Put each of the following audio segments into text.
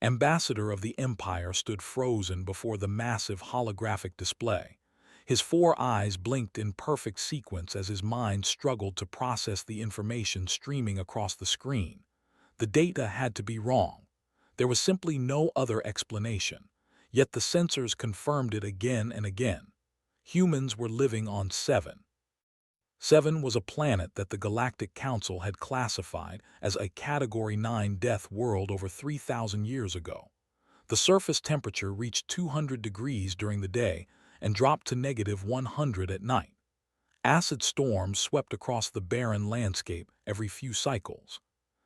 Ambassador of the Empire stood frozen before the massive holographic display. His four eyes blinked in perfect sequence as his mind struggled to process the information streaming across the screen. The data had to be wrong. There was simply no other explanation. Yet the sensors confirmed it again and again. Humans were living on Seven. Seven was a planet that the Galactic Council had classified as a Category 9 death world over 3,000 years ago. The surface temperature reached 200 degrees during the day and dropped to -100 at night. Acid storms swept across the barren landscape every few cycles.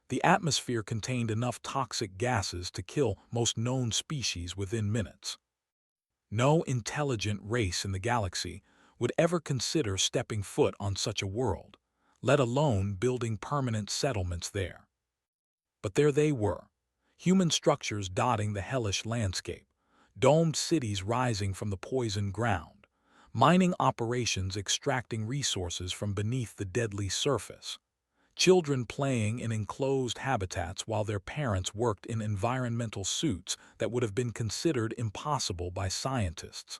The atmosphere contained enough toxic gases to kill most known species within minutes. No intelligent race in the galaxy would ever consider stepping foot on such a world, let alone building permanent settlements there. But there they were, human structures dotting the hellish landscape, domed cities rising from the poisoned ground, mining operations extracting resources from beneath the deadly surface, children playing in enclosed habitats while their parents worked in environmental suits that would have been considered impossible by scientists.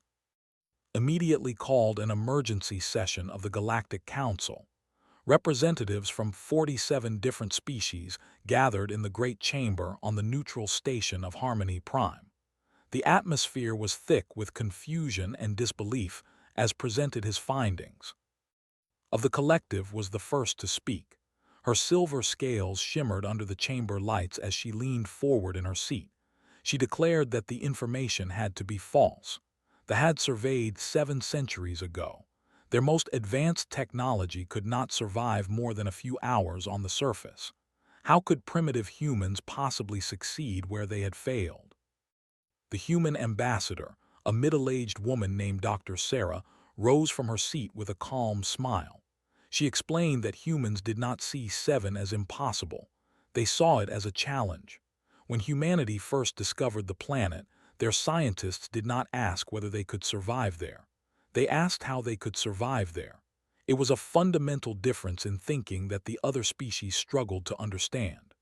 Immediately called an emergency session of the Galactic Council. Representatives from 47 different species gathered in the Great Chamber on the neutral station of Harmony Prime. The atmosphere was thick with confusion and disbelief as presented his findings. Of the collective was the first to speak. Her silver scales shimmered under the chamber lights as she leaned forward in her seat. She declared that the information had to be false. They had surveyed 7 centuries ago. Their most advanced technology could not survive more than a few hours on the surface. How could primitive humans possibly succeed where they had failed? The human ambassador, a middle-aged woman named Dr. Sarah, rose from her seat with a calm smile. She explained that humans did not see Seven as impossible. They saw it as a challenge. When humanity first discovered the planet, their scientists did not ask whether they could survive there. They asked how they could survive there. It was a fundamental difference in thinking that the other species struggled to understand.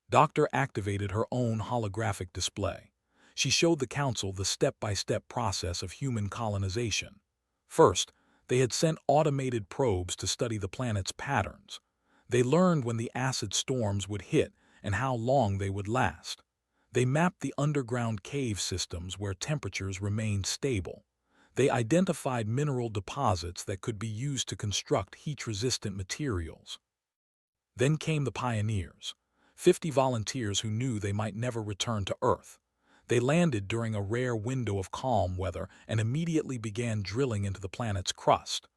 Doctor activated her own holographic display. She showed the council the step-by-step process of human colonization. First, they had sent automated probes to study the planet's patterns. They learned when the acid storms would hit and how long they would last. They mapped the underground cave systems where temperatures remained stable. They identified mineral deposits that could be used to construct heat-resistant materials. Then came the pioneers, 50 volunteers who knew they might never return to Earth. They landed during a rare window of calm weather and immediately began drilling into the planet's crust.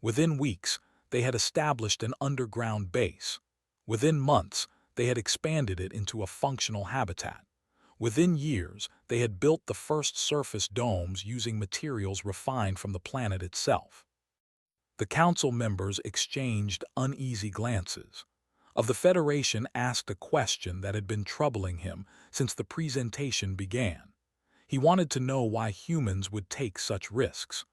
Within weeks, they had established an underground base. Within months, they had expanded it into a functional habitat. Within years, they had built the first surface domes using materials refined from the planet itself. The council members exchanged uneasy glances. Of the Federation asked a question that had been troubling him since the presentation began. He wanted to know why humans would take such risks.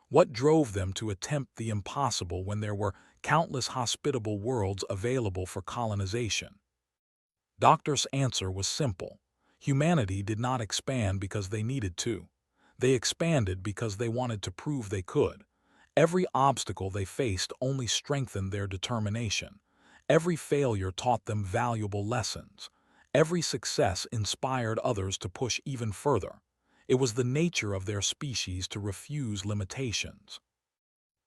What drove them to attempt the impossible when there were countless hospitable worlds available for colonization? Doctor's answer was simple. Humanity did not expand because they needed to. They expanded because they wanted to prove they could. Every obstacle they faced only strengthened their determination. Every failure taught them valuable lessons. Every success inspired others to push even further. It was the nature of their species to refuse limitations.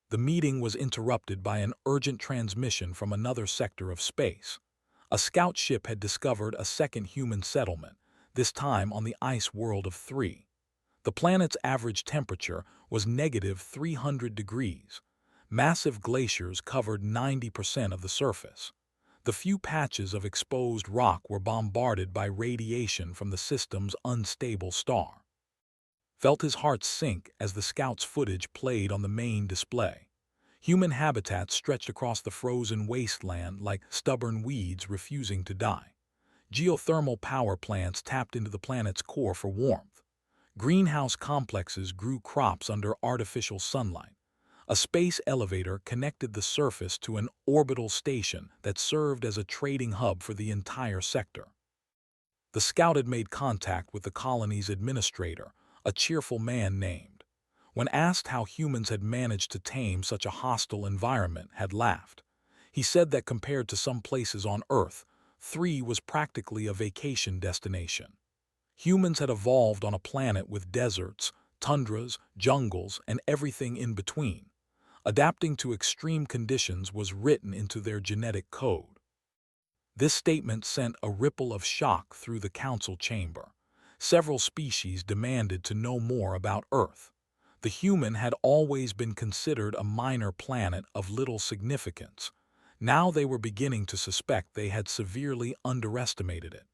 The meeting was interrupted by an urgent transmission from another sector of space. A scout ship had discovered a second human settlement, this time on the ice world of 3. The planet's average temperature was -300 degrees. Massive glaciers covered 90% of the surface. The few patches of exposed rock were bombarded by radiation from the system's unstable star. Felt his heart sink as the scout's footage played on the main display. Human habitats stretched across the frozen wasteland like stubborn weeds refusing to die. Geothermal power plants tapped into the planet's core for warmth. Greenhouse complexes grew crops under artificial sunlight. A space elevator connected the surface to an orbital station that served as a trading hub for the entire sector. The scout had made contact with the colony's administrator, a cheerful man named. When asked how humans had managed to tame such a hostile environment, had laughed. He said that compared to some places on Earth, 3 was practically a vacation destination. Humans had evolved on a planet with deserts, tundras, jungles, and everything in between. Adapting to extreme conditions was written into their genetic code. This statement sent a ripple of shock through the council chamber. Several species demanded to know more about Earth. The human had always been considered a minor planet of little significance. Now they were beginning to suspect they had severely underestimated it.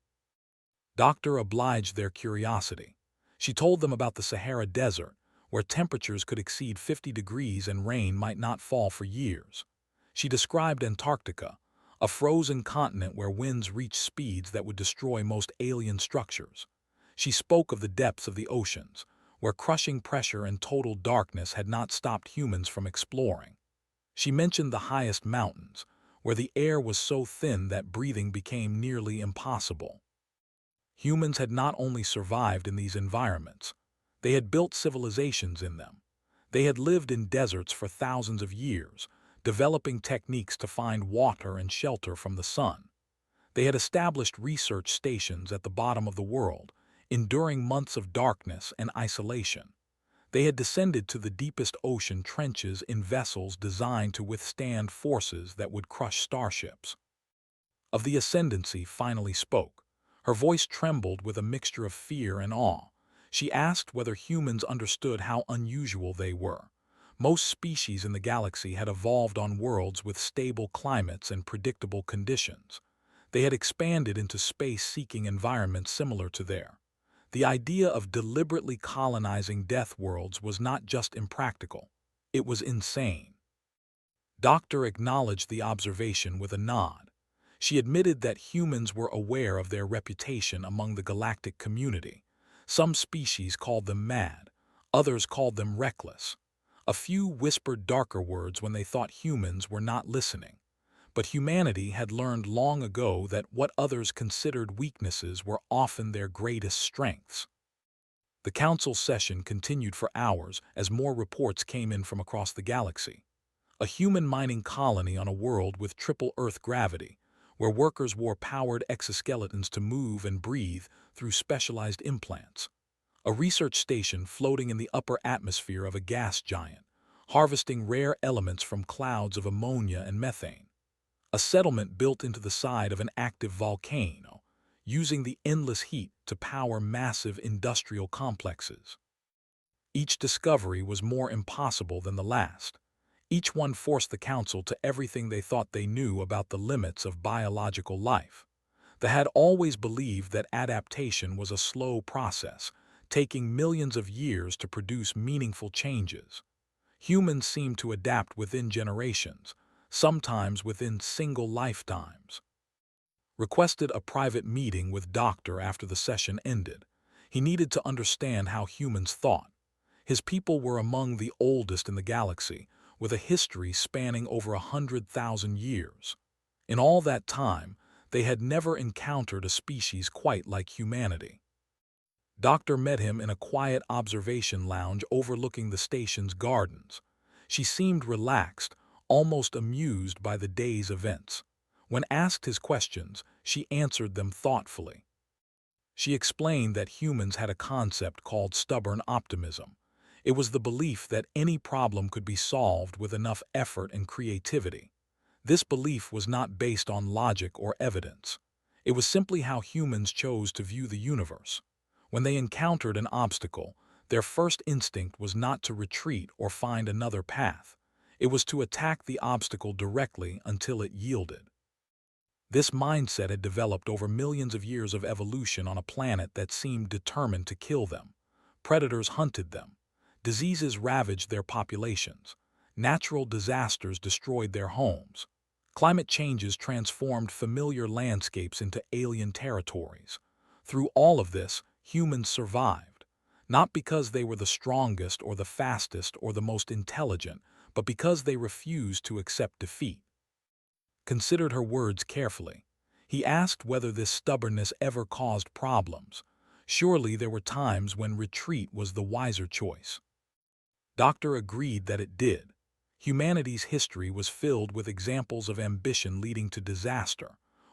Doctor obliged their curiosity. She told them about the Sahara Desert, where temperatures could exceed 50 degrees and rain might not fall for years. She described Antarctica, a frozen continent where winds reach speeds that would destroy most alien structures. She spoke of the depths of the oceans, where crushing pressure and total darkness had not stopped humans from exploring. She mentioned the highest mountains, where the air was so thin that breathing became nearly impossible. Humans had not only survived in these environments, they had built civilizations in them. They had lived in deserts for thousands of years, developing techniques to find water and shelter from the sun. They had established research stations at the bottom of the world, enduring months of darkness and isolation. They had descended to the deepest ocean trenches in vessels designed to withstand forces that would crush starships. Of the Ascendancy finally spoke. Her voice trembled with a mixture of fear and awe. She asked whether humans understood how unusual they were. Most species in the galaxy had evolved on worlds with stable climates and predictable conditions. They had expanded into space-seeking environments similar to theirs. The idea of deliberately colonizing death worlds was not just impractical, it was insane. Doctor acknowledged the observation with a nod. She admitted that humans were aware of their reputation among the galactic community. Some species called them mad, others called them reckless. A few whispered darker words when they thought humans were not listening. But humanity had learned long ago that what others considered weaknesses were often their greatest strengths. The council session continued for hours as more reports came in from across the galaxy. A human mining colony on a world with triple Earth gravity, where workers wore powered exoskeletons to move and breathe through specialized implants. A research station floating in the upper atmosphere of a gas giant, harvesting rare elements from clouds of ammonia and methane. A settlement built into the side of an active volcano, using the endless heat to power massive industrial complexes. Each discovery was more impossible than the last. Each one forced the council to everything they thought they knew about the limits of biological life. They had always believed that adaptation was a slow process, taking millions of years to produce meaningful changes. Humans seemed to adapt within generations, sometimes within single lifetimes. Requested a private meeting with Doctor after the session ended. He needed to understand how humans thought. His people were among the oldest in the galaxy, with a history spanning over 100,000 years. In all that time, they had never encountered a species quite like humanity. Doctor met him in a quiet observation lounge overlooking the station's gardens. She seemed relaxed, almost amused by the day's events. When asked his questions, she answered them thoughtfully. She explained that humans had a concept called stubborn optimism. It was the belief that any problem could be solved with enough effort and creativity. This belief was not based on logic or evidence. It was simply how humans chose to view the universe. When they encountered an obstacle, their first instinct was not to retreat or find another path. It was to attack the obstacle directly until it yielded. This mindset had developed over millions of years of evolution on a planet that seemed determined to kill them. Predators hunted them. Diseases ravaged their populations. Natural disasters destroyed their homes. Climate changes transformed familiar landscapes into alien territories. Through all of this, humans survived, not because they were the strongest or the fastest or the most intelligent, but because they refused to accept defeat. Considered her words carefully. He asked whether this stubbornness ever caused problems. Surely there were times when retreat was the wiser choice. Doctor agreed that it did. Humanity's history was filled with examples of ambition leading to disaster,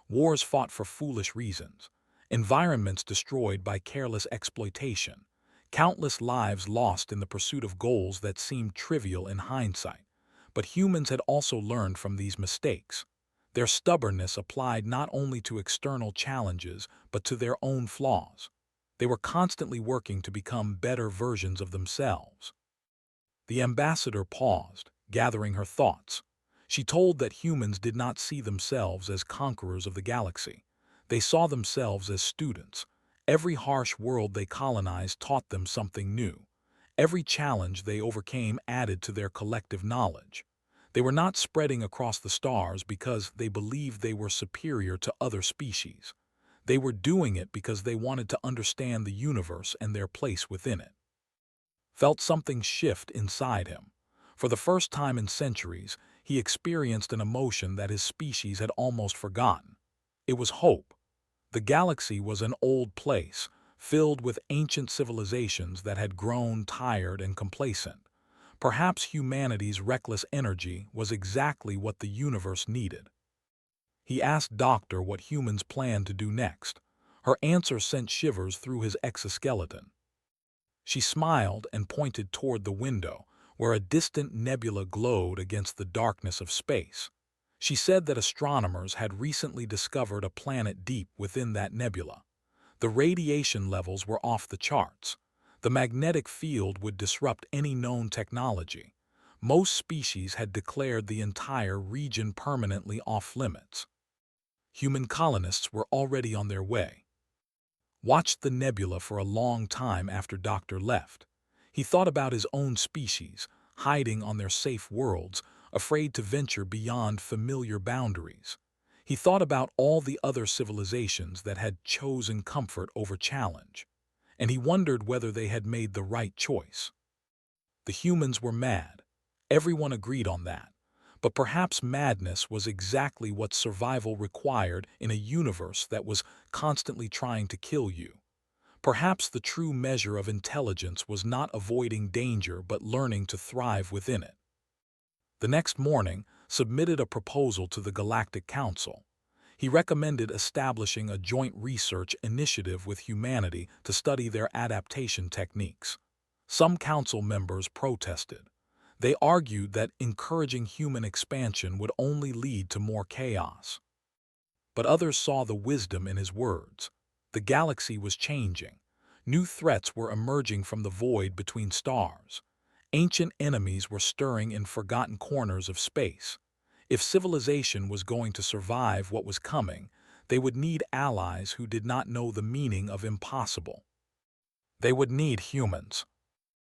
wars fought for foolish reasons, environments destroyed by careless exploitation, countless lives lost in the pursuit of goals that seemed trivial in hindsight. But humans had also learned from these mistakes. Their stubbornness applied not only to external challenges, but to their own flaws. They were constantly working to become better versions of themselves. The ambassador paused, gathering her thoughts. She told that humans did not see themselves as conquerors of the galaxy. They saw themselves as students. Every harsh world they colonized taught them something new. Every challenge they overcame added to their collective knowledge. They were not spreading across the stars because they believed they were superior to other species. They were doing it because they wanted to understand the universe and their place within it. Felt something shift inside him. For the first time in centuries, he experienced an emotion that his species had almost forgotten. It was hope. The galaxy was an old place, filled with ancient civilizations that had grown tired and complacent. Perhaps humanity's reckless energy was exactly what the universe needed. He asked Doctor what humans planned to do next. Her answer sent shivers through his exoskeleton. She smiled and pointed toward the window, where a distant nebula glowed against the darkness of space. She said that astronomers had recently discovered a planet deep within that nebula. The radiation levels were off the charts. The magnetic field would disrupt any known technology. Most species had declared the entire region permanently off-limits. Human colonists were already on their way. Watched the nebula for a long time after Doctor left. He thought about his own species, hiding on their safe worlds, afraid to venture beyond familiar boundaries. He thought about all the other civilizations that had chosen comfort over challenge, and he wondered whether they had made the right choice. The humans were mad. Everyone agreed on that. But perhaps madness was exactly what survival required in a universe that was constantly trying to kill you. Perhaps the true measure of intelligence was not avoiding danger but learning to thrive within it. The next morning, submitted a proposal to the Galactic Council. He recommended establishing a joint research initiative with humanity to study their adaptation techniques. Some council members protested. They argued that encouraging human expansion would only lead to more chaos. But others saw the wisdom in his words. The galaxy was changing. New threats were emerging from the void between stars. Ancient enemies were stirring in forgotten corners of space. If civilization was going to survive what was coming, they would need allies who did not know the meaning of impossible. They would need humans.